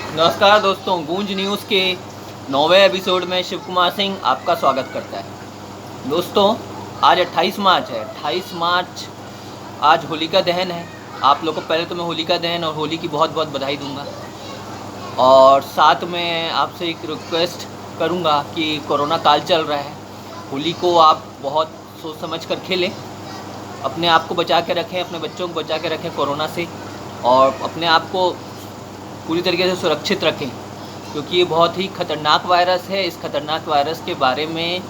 नमस्कार दोस्तों, गूंज न्यूज़ के 9वें एपिसोड में शिव कुमार सिंह आपका स्वागत करता है। दोस्तों, आज 28 मार्च है। 28 मार्च आज होलिका दहन है। आप लोगों को पहले तो मैं होलिका दहन और होली की बहुत बहुत बधाई दूंगा। और साथ में आपसे एक रिक्वेस्ट करूंगा कि कोरोना काल चल रहा है, होली को आप बहुत सोच समझ कर खेलें, अपने आप को बचा के रखें, अपने बच्चों को बचा के रखें कोरोना से, और अपने आप को पूरी तरीके से सुरक्षित रखें, क्योंकि ये बहुत ही खतरनाक वायरस है। इस खतरनाक वायरस के बारे में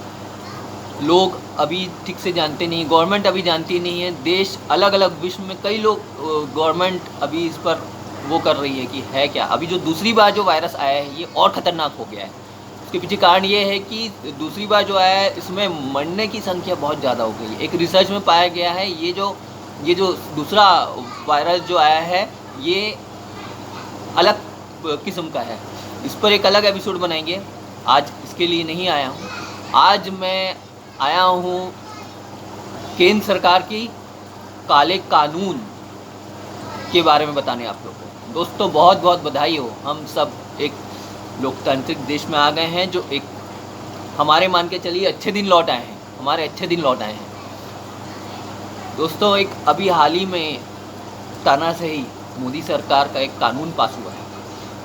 लोग अभी ठीक से जानते नहीं, गवर्नमेंट अभी जानती नहीं है। देश अलग अलग विश्व में कई लोग, गवर्नमेंट अभी इस पर वो कर रही है कि है क्या। अभी जो दूसरी बार जो वायरस आया है ये और ख़तरनाक हो गया है। इसके पीछे कारण ये है कि दूसरी बार जो आया है इसमें मरने की संख्या बहुत ज़्यादा हो गई है। एक रिसर्च में पाया गया है ये जो दूसरा वायरस जो आया है ये अलग किस्म का है। इस पर एक अलग एपिसोड बनाएंगे। आज इसके लिए नहीं आया हूँ। आज मैं आया हूँ केंद्र सरकार की काले कानून के बारे में बताने आप लोगों को। दोस्तों, बहुत बहुत बधाई हो। हम सब एक लोकतांत्रिक देश में आ गए हैं, जो एक हमारे मान के चलिए अच्छे दिन लौट आए हैं, हमारे अच्छे दिन लौट आए हैं। दोस्तों, एक अभी हाल ही में तानाशाही मोदी सरकार का एक कानून पास हुआ है।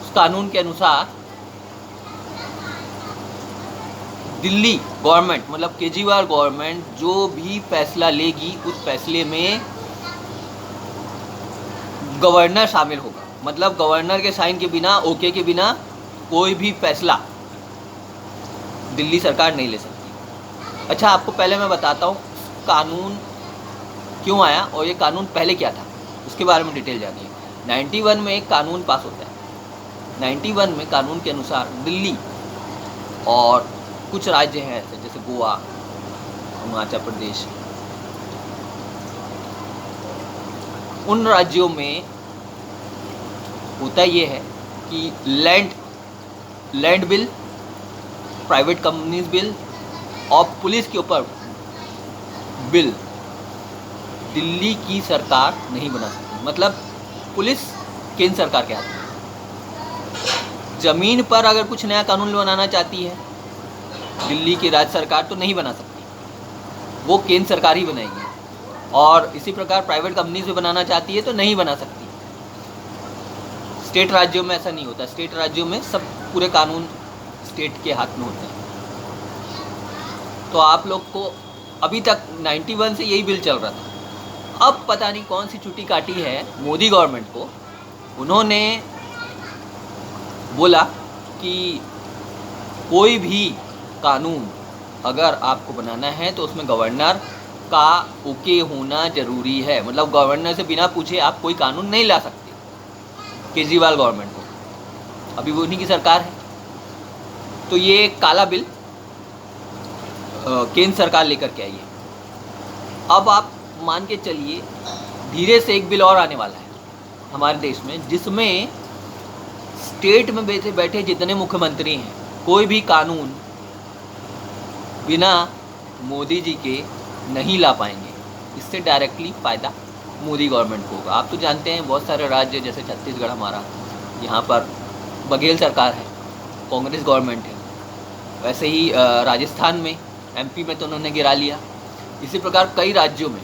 उस कानून के अनुसार दिल्ली गवर्नमेंट, मतलब केजरीवाल गवर्नमेंट, जो भी फैसला लेगी उस फैसले में गवर्नर शामिल होगा। मतलब गवर्नर के साइन के बिना, ओके के बिना कोई भी फैसला दिल्ली सरकार नहीं ले सकती। अच्छा, आपको पहले मैं बताता हूँ कानून क्यों आया और ये कानून पहले क्या था, उसके बारे में डिटेल जानिए। 91 में एक कानून पास होता है। 91 में कानून के अनुसार दिल्ली और कुछ राज्य हैं ऐसे जैसे गोवा, हिमाचल प्रदेश, उन राज्यों में होता ये है कि land bill, private companies bill और पुलिस के ऊपर बिल दिल्ली की सरकार नहीं बना सकती। मतलब पुलिस केंद्र सरकार के हाथ में। ज़मीन पर अगर कुछ नया कानून बनाना चाहती है दिल्ली की राज्य सरकार तो नहीं बना सकती, वो केंद्र सरकार ही बनाएगी। और इसी प्रकार प्राइवेट कंपनीज भी बनाना चाहती है तो नहीं बना सकती। स्टेट राज्यों में ऐसा नहीं होता। स्टेट राज्यों में सब पूरे कानून स्टेट के हाथ में होते हैं। तो आप लोग को अभी तक 91 से यही बिल चल रहा था। अब पता नहीं कौन सी छुट्टी काटी है मोदी गवर्नमेंट को। उन्होंने बोला कि कोई भी कानून अगर आपको बनाना है तो उसमें गवर्नर का ओके होना ज़रूरी है। मतलब गवर्नर से बिना पूछे आप कोई कानून नहीं ला सकते। केजरीवाल गवर्नमेंट को अभी वो उन्हीं की सरकार है। तो ये काला बिल केंद्र सरकार लेकर के आई है। अब आप मान के चलिए धीरे से एक बिल और आने वाला है हमारे देश में, जिसमें स्टेट में बैठे बैठे जितने मुख्यमंत्री हैं कोई भी कानून बिना मोदी जी के नहीं ला पाएंगे। इससे डायरेक्टली फ़ायदा मोदी गवर्नमेंट को होगा। आप तो जानते हैं बहुत सारे राज्य जैसे छत्तीसगढ़ हमारा, यहाँ पर बघेल सरकार है, कांग्रेस गवर्नमेंट है। वैसे ही राजस्थान में, एमपी में तो उन्होंने गिरा लिया। इसी प्रकार कई राज्यों में,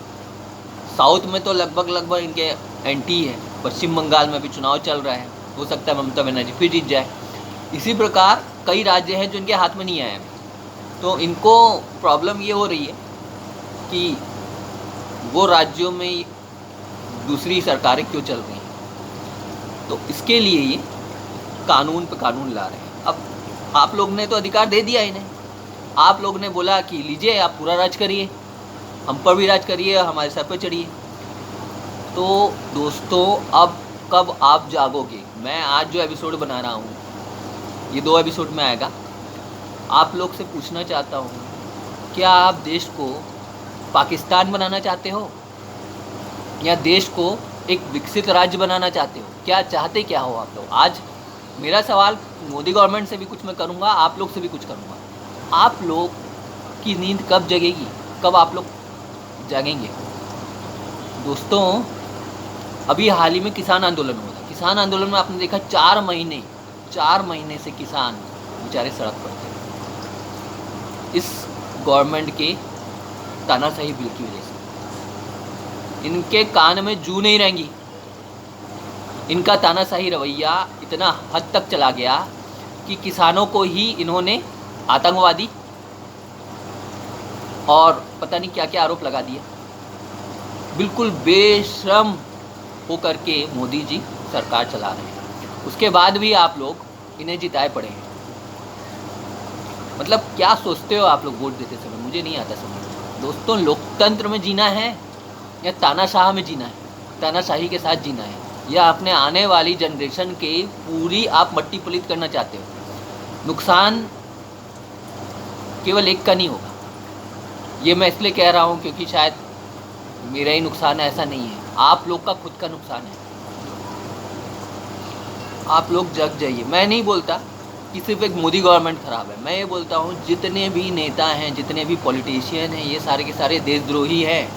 साउथ में तो लगभग इनके एंटी है। पश्चिम बंगाल में भी चुनाव चल रहा है, हो सकता है ममता बनर्जी फिर जीत जाए। इसी प्रकार कई राज्य हैं जो इनके हाथ में नहीं आए हैं। तो इनको प्रॉब्लम ये हो रही है कि वो राज्यों में दूसरी सरकारें क्यों चल रही हैं। तो इसके लिए ये कानून पे कानून ला रहे हैं। अब आप लोग ने तो अधिकार दे दिया इन्हें। आप लोग ने बोला कि लीजिए, आप पूरा राज करिए, हम पर भी राज करिए, हमारे सर पे चढ़िए। तो दोस्तों, अब कब आप जागोगे? मैं आज जो एपिसोड बना रहा हूँ, ये 2 एपिसोड में आएगा। आप लोग से पूछना चाहता हूँ, क्या आप देश को पाकिस्तान बनाना चाहते हो या देश को एक विकसित राज्य बनाना चाहते हो? क्या चाहते क्या हो आप लोग? आज मेरा सवाल मोदी गवर्नमेंट से भी कुछ मैं करूँगा, आप लोग से भी कुछ करूँगा। आप लोग की नींद कब जगेगी? कब आप लोग जागेंगे? दोस्तों, अभी हाल ही में किसान आंदोलन हुआ था। किसान आंदोलन में आपने देखा 4 महीने 4 महीने से किसान बेचारे सड़क पर थे इस गवर्नमेंट के तानाशाही बिल की वजह से। इनके कान में जू नहीं रहेंगी। इनका तानाशाही रवैया इतना हद तक चला गया कि किसानों को ही इन्होंने आतंकवादी और पता नहीं क्या क्या आरोप लगा दिए। बिल्कुल बेशर्म होकर के मोदी जी सरकार चला रहे हैं। उसके बाद भी आप लोग इन्हें जिताए पड़े हैं। मतलब क्या सोचते हो आप लोग वोट देते समय, मुझे नहीं आता समझ। दोस्तों, लोकतंत्र में जीना है या तानाशाह में जीना है, तानाशाही के साथ जीना है, या अपने आने वाली जनरेशन के पूरी आप मट्टी पलीत करना चाहते हो। नुकसान केवल एक का नहीं होगा। ये मैं इसलिए कह रहा हूँ क्योंकि शायद मेरा ही नुकसान है, ऐसा नहीं है, आप लोग का खुद का नुकसान है। आप लोग जग जाइए। मैं नहीं बोलता कि सिर्फ एक मोदी गवर्नमेंट ख़राब है, मैं ये बोलता हूँ जितने भी नेता हैं, जितने भी पॉलिटिशियन हैं, ये सारे के सारे देशद्रोही हैं।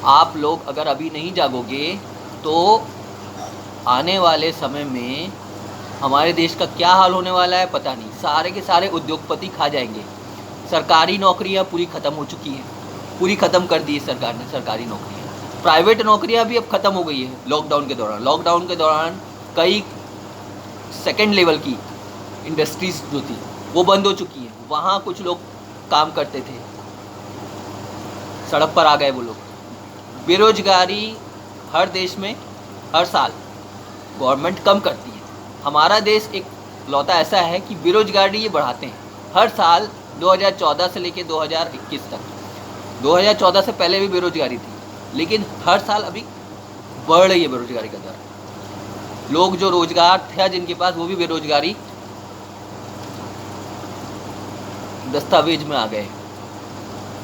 आप लोग अगर अभी नहीं जागोगे तो आने वाले समय में हमारे देश का क्या हाल होने वाला है पता नहीं। सारे के सारे उद्योगपति खा जाएंगे। सरकारी नौकरियां पूरी ख़त्म हो चुकी हैं, पूरी ख़त्म कर दी है सरकार ने सरकारी नौकरियां। प्राइवेट नौकरियां भी अब ख़त्म हो गई है लॉकडाउन के दौरान। लॉकडाउन के दौरान कई सेकेंड लेवल की इंडस्ट्रीज जो थी वो बंद हो चुकी हैं। वहाँ कुछ लोग काम करते थे, सड़क पर आ गए वो लोग। बेरोजगारी हर देश में हर साल गवर्नमेंट कम करती है। हमारा देश एक लौता ऐसा है कि बेरोजगारी ये बढ़ाते हैं हर साल। 2014 से लेके 2021 तक, 2014 से पहले भी बेरोजगारी थी, लेकिन हर साल अभी बढ़ रही है बेरोजगारी का दर। लोग जो रोजगार था जिनके पास, वो भी बेरोजगारी दस्तावेज में आ गए।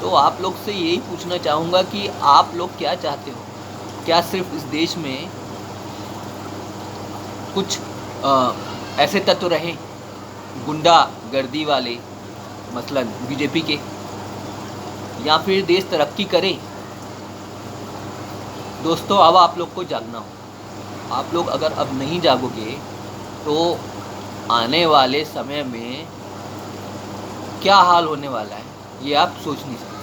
तो आप लोग से यही पूछना चाहूँगा कि आप लोग क्या चाहते हो? क्या सिर्फ इस देश में कुछ ऐसे तत्व रहें गुंडा गर्दी वाले, मसलन बीजेपी के, या फिर देश तरक्की करे? दोस्तों, अब आप लोग को जागना हो। आप लोग अगर अब नहीं जागोगे तो आने वाले समय में क्या हाल होने वाला है ये आप सोच नहीं सकते।